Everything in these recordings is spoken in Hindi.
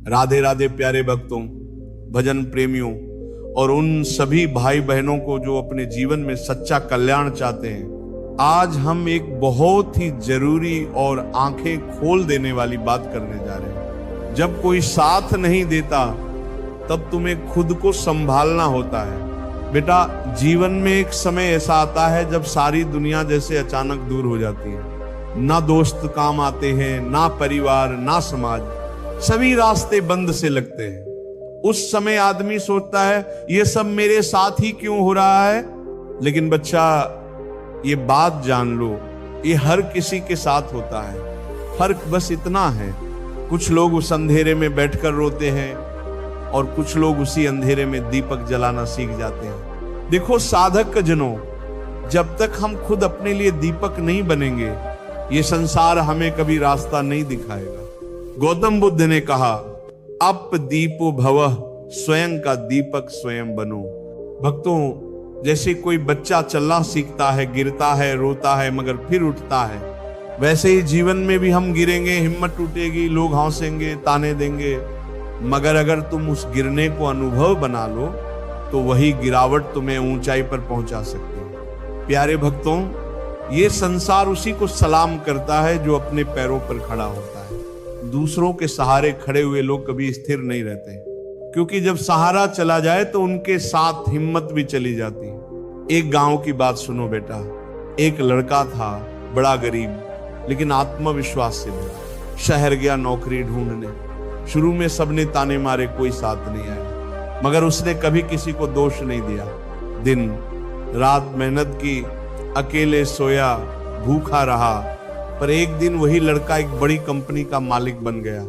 राधे राधे प्यारे भक्तों, भजन प्रेमियों और उन सभी भाई बहनों को जो अपने जीवन में सच्चा कल्याण चाहते हैं। आज हम एक बहुत ही जरूरी और आंखें खोल देने वाली बात करने जा रहे हैं। जब कोई साथ नहीं देता तब तुम्हें खुद को संभालना होता है। बेटा, जीवन में एक समय ऐसा आता है जब सारी दुनिया जैसे अचानक दूर हो जाती है। ना दोस्त काम आते हैं, ना परिवार, ना समाज, सभी रास्ते बंद से लगते हैं। उस समय आदमी सोचता है ये सब मेरे साथ ही क्यों हो रहा है। लेकिन बच्चा, ये बात जान लो, ये हर किसी के साथ होता है। फर्क बस इतना है, कुछ लोग उस अंधेरे में बैठकर रोते हैं और कुछ लोग उसी अंधेरे में दीपक जलाना सीख जाते हैं। देखो साधक जनों, जब तक हम खुद अपने लिए दीपक नहीं बनेंगे, ये संसार हमें कभी रास्ता नहीं दिखाएगा। गौतम बुद्ध ने कहा, अप दीपो भवः, स्वयं का दीपक स्वयं बनो। भक्तों, जैसे कोई बच्चा चलना सीखता है, गिरता है, रोता है, मगर फिर उठता है, वैसे ही जीवन में भी हम गिरेंगे, हिम्मत टूटेगी, लोग हंसेंगे, ताने देंगे, मगर अगर तुम उस गिरने को अनुभव बना लो तो वही गिरावट तुम्हें ऊंचाई पर पहुंचा सकती है। प्यारे भक्तों, ये संसार उसी को सलाम करता है जो अपने पैरों पर खड़ा होता है। दूसरों के सहारे खड़े हुए लोग कभी स्थिर नहीं रहते, क्योंकि जब सहारा चला जाए तो उनके साथ हिम्मत भी चली जाती है। एक गांव की बात सुनो बेटा। एक लड़का था, बड़ा गरीब, लेकिन आत्मविश्वास से भरा। शहर गया नौकरी ढूंढने। शुरू में सबने ताने मारे, कोई साथ नहीं आया, मगर उसने कभी किसी को दोष नहीं दिया। दिन रात मेहनत की, अकेले सोया, भूखा रहा, पर एक दिन वही लड़का एक बड़ी कंपनी का मालिक बन गया।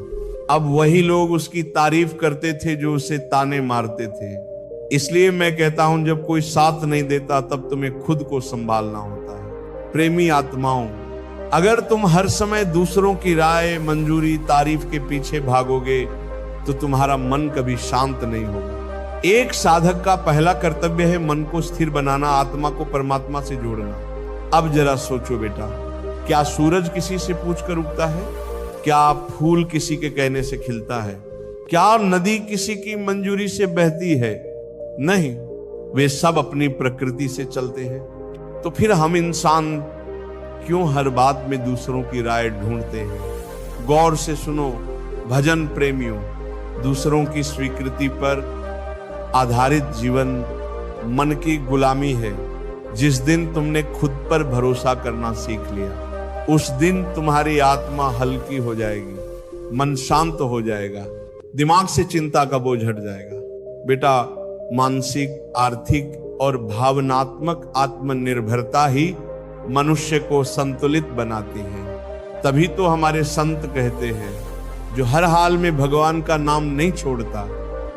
अब वही लोग उसकी तारीफ करते थे जो उसे ताने मारते थे। इसलिए मैं कहता हूं, जब कोई साथ नहीं देता तब तुम्हें खुद को संभालना होता है। प्रेमी आत्माओं, अगर तुम हर समय दूसरों की राय, मंजूरी, तारीफ के पीछे भागोगे तो तुम्हारा मन कभी शांत नहीं होगा। एक साधक का पहला कर्तव्य है मन को स्थिर बनाना, आत्मा को परमात्मा से जोड़ना। अब जरा सोचो बेटा, क्या सूरज किसी से पूछकर उगता है? क्या फूल किसी के कहने से खिलता है? क्या नदी किसी की मंजूरी से बहती है? नहीं, वे सब अपनी प्रकृति से चलते हैं। तो फिर हम इंसान क्यों हर बात में दूसरों की राय ढूंढते हैं? गौर से सुनो भजन प्रेमियों, दूसरों की स्वीकृति पर आधारित जीवन मन की गुलामी है। जिस दिन तुमने खुद पर भरोसा करना सीख लिया, उस दिन तुम्हारी आत्मा हल्की हो जाएगी, मन शांत हो जाएगा, दिमाग से चिंता का बोझ हट जाएगा। बेटा, मानसिक, आर्थिक और भावनात्मक आत्मनिर्भरता ही मनुष्य को संतुलित बनाती है। तभी तो हमारे संत कहते हैं, जो हर हाल में भगवान का नाम नहीं छोड़ता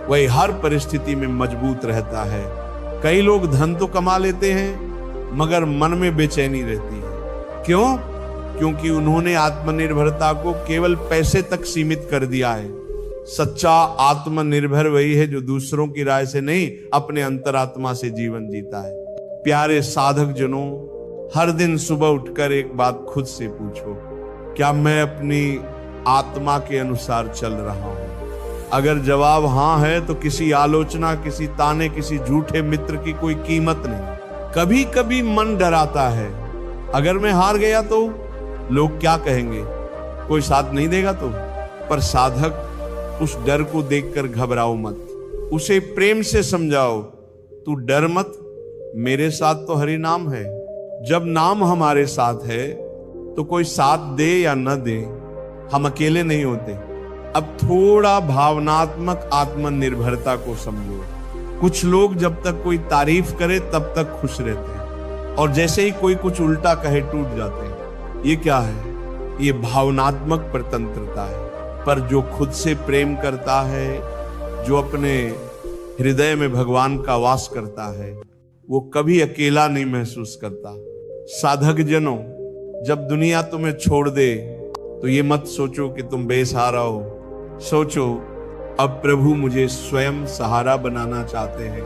वही हर परिस्थिति में मजबूत रहता है। कई लोग धन तो कमा लेते हैं मगर मन में बेचैनी रहती है। क्यों? क्योंकि उन्होंने आत्मनिर्भरता को केवल पैसे तक सीमित कर दिया है। सच्चा आत्मनिर्भर वही है जो दूसरों की राय से नहीं, अपने अंतरात्मा से जीवन जीता है। प्यारे साधक जनों, हर दिन सुबह उठकर एक बात खुद से पूछो, क्या मैं अपनी आत्मा के अनुसार चल रहा हूं? अगर जवाब हां है तो किसी आलोचना, किसी ताने, किसी झूठे मित्र की कोई कीमत नहीं। कभी कभी मन डराता है, अगर मैं हार गया तो लोग क्या कहेंगे, कोई साथ नहीं देगा तो। पर साधक उस डर को देखकर घबराओ मत, उसे प्रेम से समझाओ, तू डर मत, मेरे साथ तो हरि नाम है। जब नाम हमारे साथ है तो कोई साथ दे या न दे, हम अकेले नहीं होते। अब थोड़ा भावनात्मक आत्मनिर्भरता को समझो। कुछ लोग जब तक कोई तारीफ करे तब तक खुश रहते हैं, और जैसे ही कोई कुछ उल्टा कहे टूट जाते हैं। ये क्या है? ये भावनात्मक स्वतंत्रता है। पर जो खुद से प्रेम करता है, जो अपने हृदय में भगवान का वास करता है, वो कभी अकेला नहीं महसूस करता। साधक जनों, जब दुनिया तुम्हें छोड़ दे तो ये मत सोचो कि तुम बेसहारा हो। सोचो, अब प्रभु मुझे स्वयं सहारा बनाना चाहते हैं।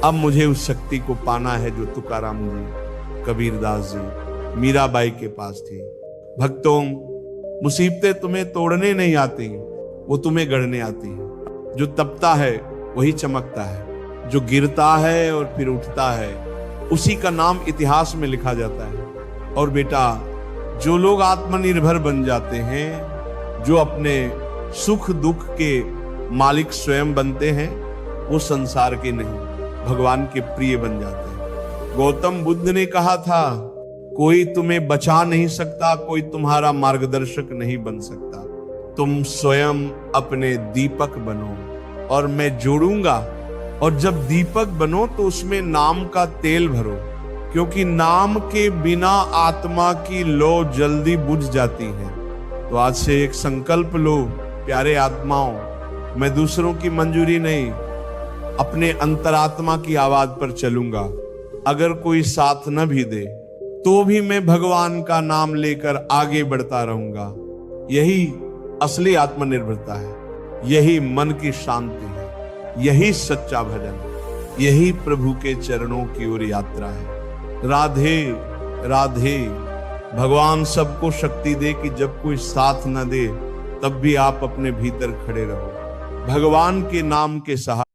अब मुझे उस शक्ति को पाना है जो तुकाराम जी, कबीरदास जी, मीराबाई के पास थी। भक्तों, मुसीबतें तुम्हें तोड़ने नहीं आती, वो तुम्हें गढ़ने आती है। जो तपता है वही चमकता है, जो गिरता है और फिर उठता है उसी का नाम इतिहास में लिखा जाता है। और बेटा, जो लोग आत्मनिर्भर बन जाते हैं, जो अपने सुख दुख के मालिक स्वयं बनते हैं, वो संसार के नहीं भगवान के प्रिय बन जाते हैं। गौतम बुद्ध ने कहा था, कोई तुम्हें बचा नहीं सकता, कोई तुम्हारा मार्गदर्शक नहीं बन सकता, तुम स्वयं अपने दीपक बनो और मैं जोड़ूंगा। और जब दीपक बनो तो उसमें नाम का तेल भरो, क्योंकि नाम के बिना आत्मा की लौ जल्दी बुझ जाती है। तो आज से एक संकल्प लो, प्यारे आत्माओं, मैं दूसरों की मंजूरी नहीं, अपने अंतरात्मा की आवाज पर चलूंगा। अगर कोई साथ न भी दे तो भी मैं भगवान का नाम लेकर आगे बढ़ता रहूंगा। यही असली आत्मनिर्भरता है, यही मन की शांति है, यही सच्चा भजन, यही प्रभु के चरणों की ओर यात्रा है। राधे राधे। भगवान सबको शक्ति दे कि जब कोई साथ न दे तब भी आप अपने भीतर खड़े रहो, भगवान के नाम के सहारे।